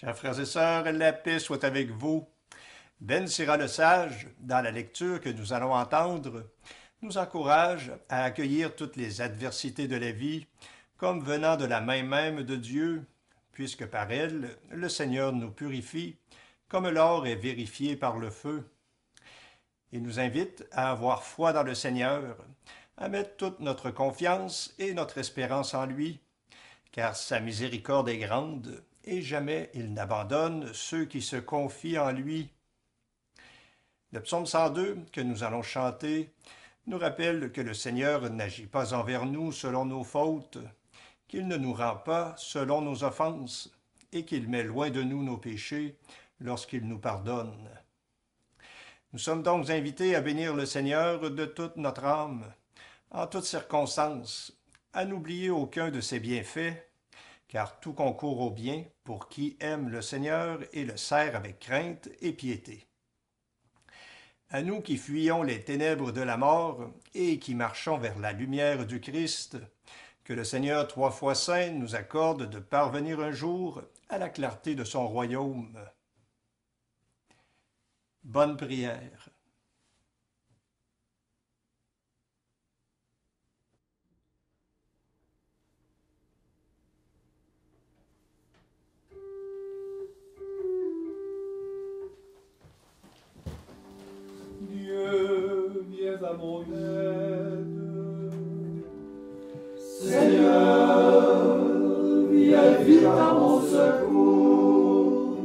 Chers frères et sœurs, la paix soit avec vous. Ben Sira le Sage, dans la lecture que nous allons entendre, nous encourage à accueillir toutes les adversités de la vie comme venant de la main même de Dieu, puisque par elles, le Seigneur nous purifie, comme l'or est vérifié par le feu. Il nous invite à avoir foi dans le Seigneur, à mettre toute notre confiance et notre espérance en lui, car sa miséricorde est grande, et jamais il n'abandonne ceux qui se confient en lui. Le psaume 102 que nous allons chanter nous rappelle que le Seigneur n'agit pas envers nous selon nos fautes, qu'il ne nous rend pas selon nos offenses, et qu'il met loin de nous nos péchés lorsqu'il nous pardonne. Nous sommes donc invités à bénir le Seigneur de toute notre âme, en toutes circonstances, à n'oublier aucun de ses bienfaits, car tout concourt au bien pour qui aime le Seigneur et le sert avec crainte et piété. À nous qui fuyons les ténèbres de la mort et qui marchons vers la lumière du Christ, que le Seigneur trois fois saint nous accorde de parvenir un jour à la clarté de son royaume. Bonne prière. Dieu, viens à mon aide. Seigneur, viens vite à mon secours.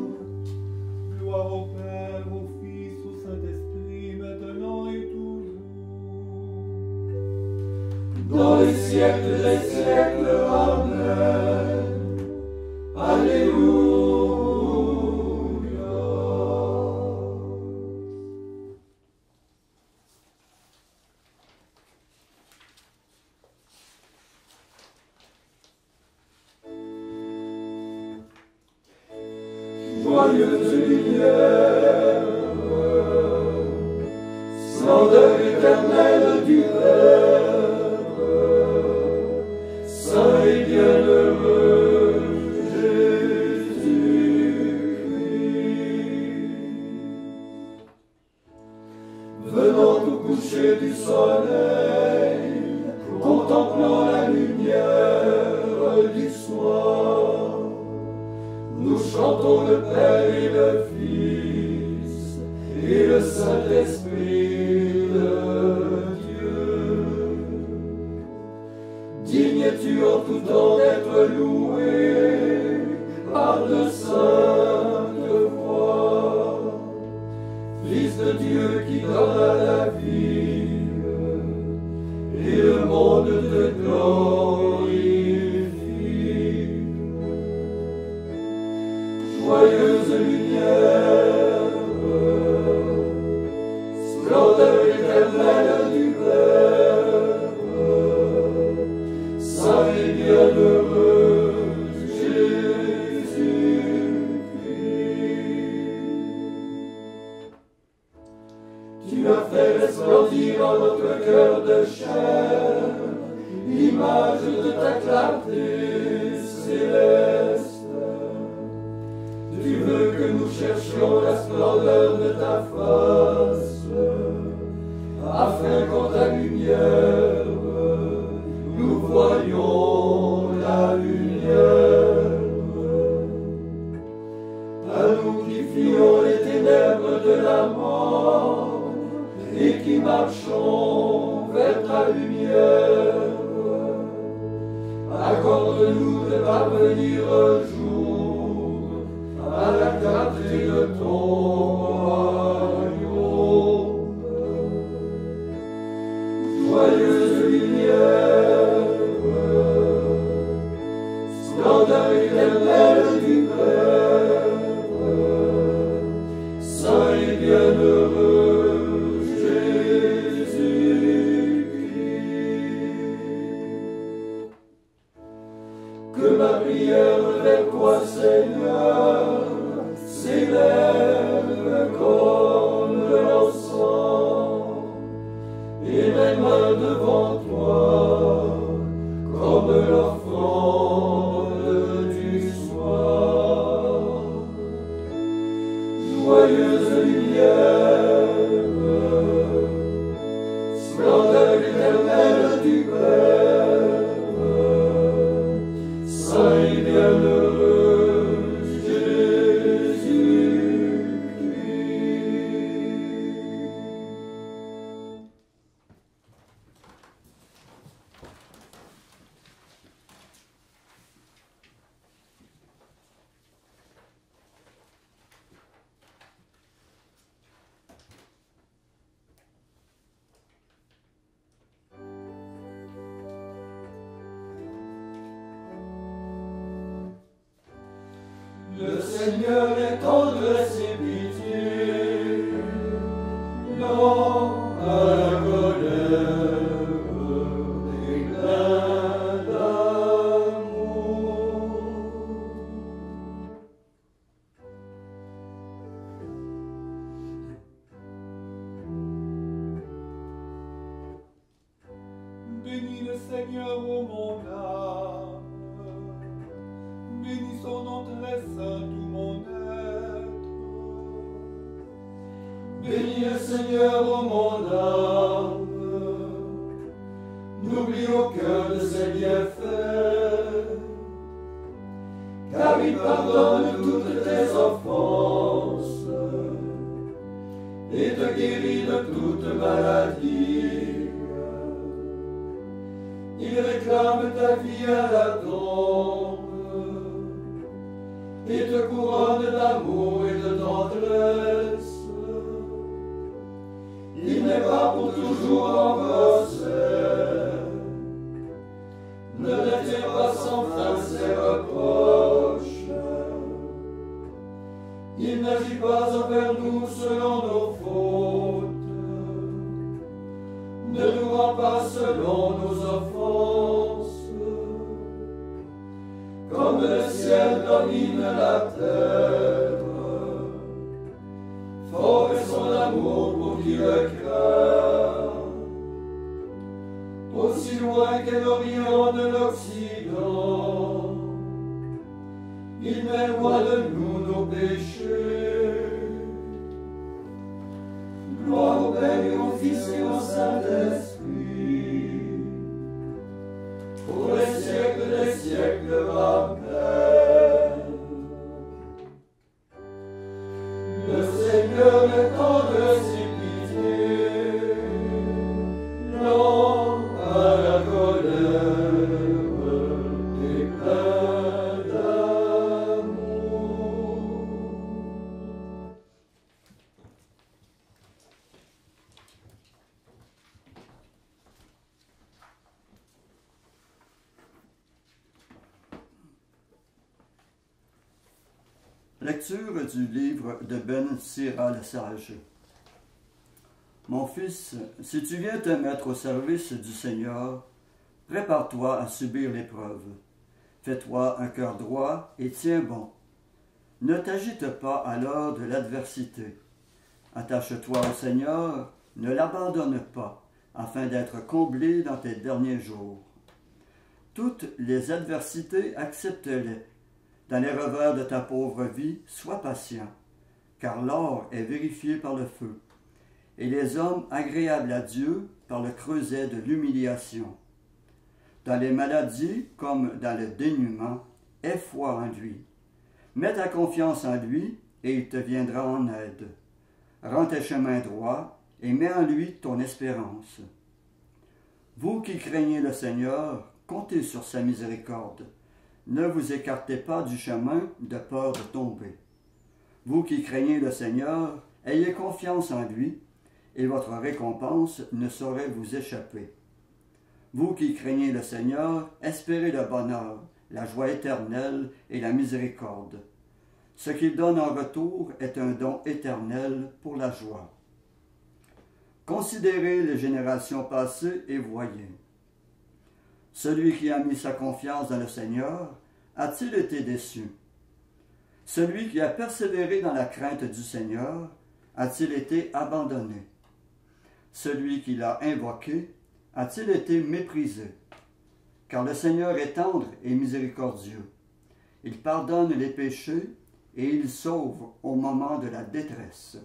Gloire au Père, au Fils, au Saint-Esprit, maintenant et toujours. Dans les siècles des siècles, Amen. Alléluia. Joyeuse lumière, splendeur éternelle du Père, saint et bienheureux Jésus-Christ. Venant au coucher du soleil, contemplant la lumière du soir, nous chantons le Père et le Fils et le Saint-Esprit de Dieu. Digne es-tu en tout temps d'être loué par de saintes voix, Fils de Dieu qui donne à la vie et le monde te glorifie. Joyeuse lumière, splendeur éternelle du Père, saint et bienheureux Jésus-Christ. Tu as fait resplendir en notre cœur de chair l'image de ta clarté céleste. Tu veux que nous cherchions la splendeur de ta face, afin qu'en ta lumière, nous voyions la lumière. À nous qui fuyons les ténèbres de la mort, et qui marchons vers ta lumière, accorde-nous de parvenir un jour à la clarté de ton royaume. Joyeuse lumière, splendeur éternelle du Père, saint et bienheureux Jésus-Christ. Que ma prière vers toi, Seigneur, s'élève comme l'encens, et mes mains devant toi, comme l'offrande du soir. saint et bienheureux Jésus-Christ. Le Seigneur est tendresse et pitié, lent à la colère et plein d'amour. Bénis le Seigneur, ô mon âme. Bénis son nom très saint, tout mon être. Bénis le Seigneur, ô mon âme. N'oublie aucun de ses bienfaits, car il pardonne toutes tes offenses et te guérit de toute maladie. Il réclame ta vie à la tombe et te couronne d'amour et de tendresse. Il n'est pas pour toujours en procès, ne retient pas sans fin ses reproches. Il n'agit pas envers nous selon nos fautes, ne nous rend pas selon nos offenses. Comme le ciel domine la terre, fort est son amour pour qui le craint. Aussi loin qu'est l'Orient de l'Occident, il met loin de nous nos péchés. Gloire au Père et au Fils et au Saint-Esprit, pour les siècles des siècles. Amen. Le Seigneur est tendresse et pitié, lent à la colère et plein d'amour. Lecture du livre de Ben Sira le sage. Mon fils, si tu viens te mettre au service du Seigneur, prépare-toi à subir l'épreuve. Fais-toi un cœur droit et tiens bon. Ne t'agite pas à l'heure de l'adversité. Attache-toi au Seigneur, ne l'abandonne pas, afin d'être comblé dans tes derniers jours. Toutes les adversités, accepte-les. Dans les revers de ta pauvre vie, sois patient, car l'or est vérifié par le feu, et les hommes agréables à Dieu par le creuset de l'humiliation. Dans les maladies comme dans le dénuement, aie foi en lui. Mets ta confiance en lui, et il te viendra en aide. Rends tes chemins droits, et mets en lui ton espérance. Vous qui craignez le Seigneur, comptez sur sa miséricorde. Ne vous écartez pas du chemin de peur de tomber. Vous qui craignez le Seigneur, ayez confiance en lui, et votre récompense ne saurait vous échapper. Vous qui craignez le Seigneur, espérez le bonheur, la joie éternelle et la miséricorde. Ce qu'il donne en retour est un don éternel pour la joie. Considérez les générations passées et voyez. Celui qui a mis sa confiance dans le Seigneur a-t-il été déçu? Celui qui a persévéré dans la crainte du Seigneur a-t-il été abandonné? Celui qui l'a invoqué a-t-il été méprisé? Car le Seigneur est tendre et miséricordieux. Il pardonne les péchés et il sauve au moment de la détresse.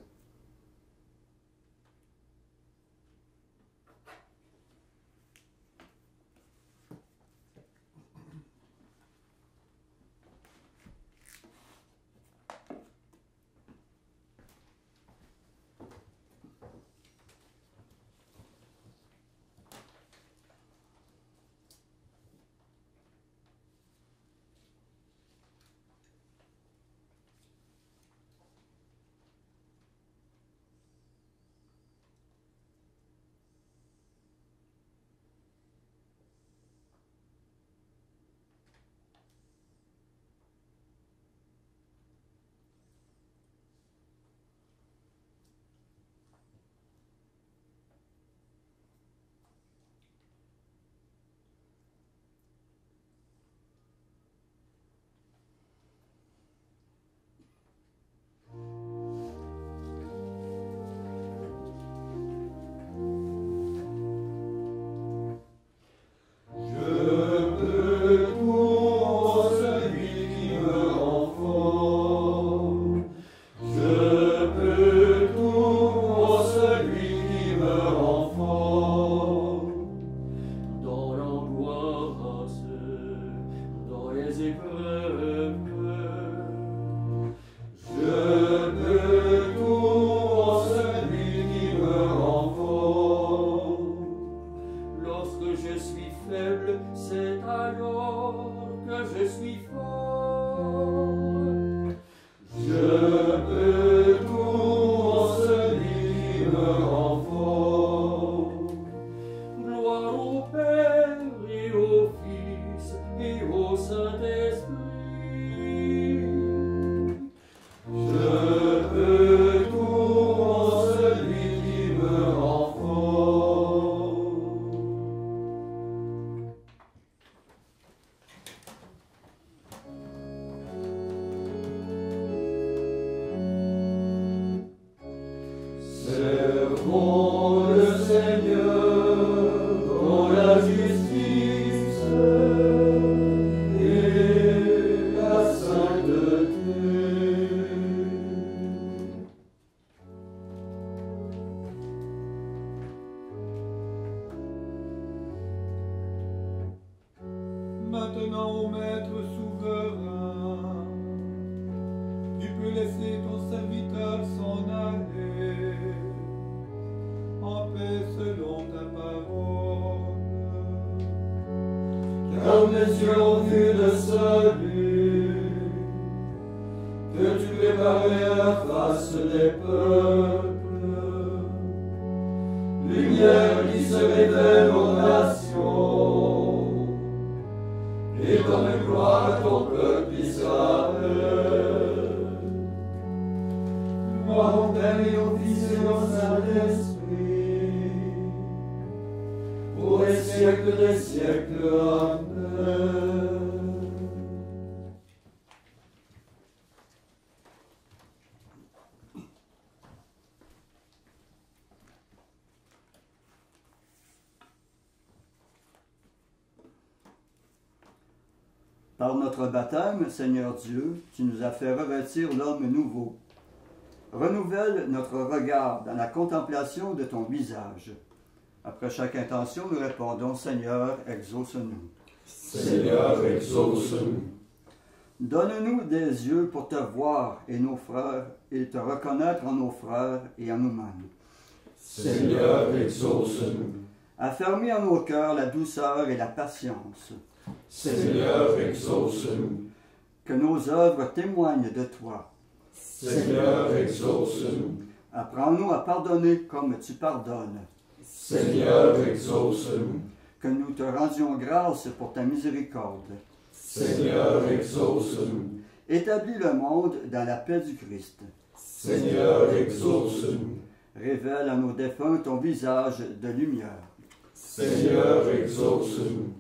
yeux ont vu le salut, que tu préparais à la face des peuples, lumière qui se révèle aux nations, et donne gloire à ton peuple Israël. Gloire au Père et au Fils et au Saint-Esprit, pour les siècles des siècles. Amen. Par notre baptême, Seigneur Dieu, tu nous as fait revêtir l'homme nouveau. Renouvelle notre regard dans la contemplation de ton visage. Après chaque intention, nous répondons, Seigneur, exauce-nous. Seigneur, exauce-nous. Donne-nous des yeux pour te voir et nos frères, et te reconnaître en nos frères et en nous-mêmes. Seigneur, exauce-nous. Affermis en nos cœurs la douceur et la patience. Seigneur, exauce-nous. Que nos œuvres témoignent de toi. Seigneur, exauce-nous. Apprends-nous à pardonner comme tu pardonnes. Seigneur, exauce-nous. Que nous te rendions grâce pour ta miséricorde. Seigneur, exauce-nous. Établis le monde dans la paix du Christ. Seigneur, exauce-nous. Révèle à nos défunts ton visage de lumière. Seigneur, exauce-nous.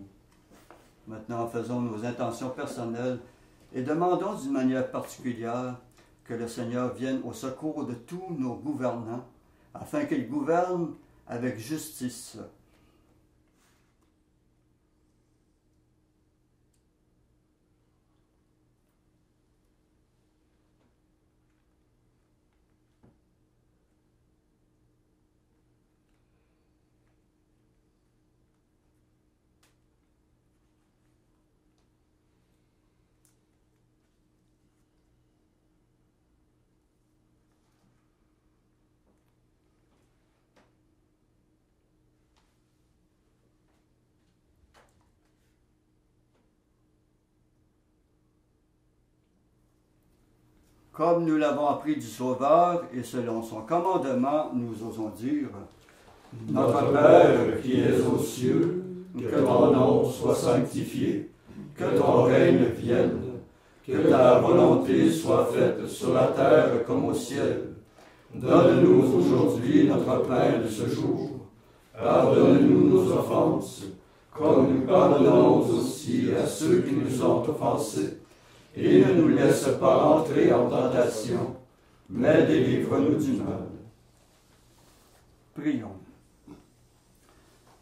Maintenant, faisons nos intentions personnelles et demandons d'une manière particulière que le Seigneur vienne au secours de tous nos gouvernants, afin qu'ils gouvernent avec justice. Comme nous l'avons appris du Sauveur et selon son commandement, nous osons dire, Notre Père qui es aux cieux, que ton nom soit sanctifié, que ton règne vienne, que ta volonté soit faite sur la terre comme au ciel. Donne-nous aujourd'hui notre pain de ce jour. Pardonne-nous nos offenses, comme nous pardonnons aussi à ceux qui nous ont offensés. Et ne nous laisse pas entrer en tentation, mais délivre-nous du mal. Prions.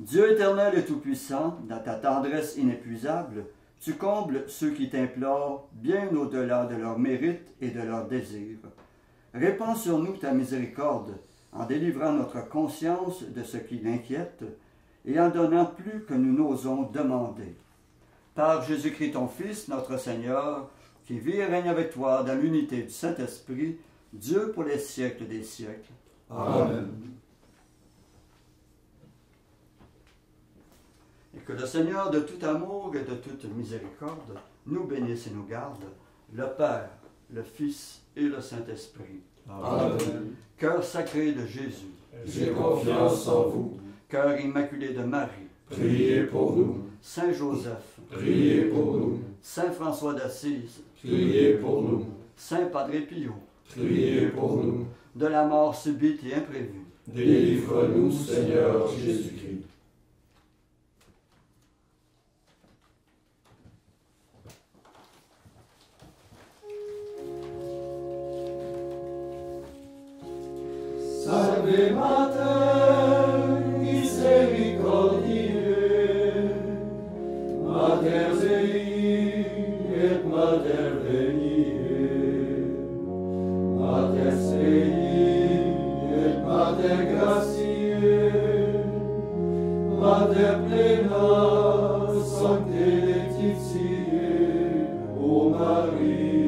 Dieu éternel et tout-puissant, dans ta tendresse inépuisable, tu combles ceux qui t'implorent bien au-delà de leurs mérites et de leurs désirs. Répands sur nous ta miséricorde, en délivrant notre conscience de ce qui l'inquiète, et en donnant plus que nous n'osons demander. Par Jésus-Christ ton Fils, notre Seigneur, qui vit et règne avec toi dans l'unité du Saint-Esprit, Dieu pour les siècles des siècles. Amen. Et que le Seigneur de tout amour et de toute miséricorde nous bénisse et nous garde, le Père, le Fils et le Saint-Esprit. Amen. Cœur sacré de Jésus, J'ai confiance en vous. cœur immaculé de Marie, Priez pour nous. Saint Joseph, Priez pour nous. Saint François d'Assise, Priez pour nous. Saint Padre Pio, Priez pour nous. de la mort subite et imprévue, Délivre-nous, Seigneur Jésus-Christ. Salve Mater misericordiae, Mater Dei et Mater veniae, Mater Sei et Mater gratiae, Mater plena sancte laetitiae, O Maria.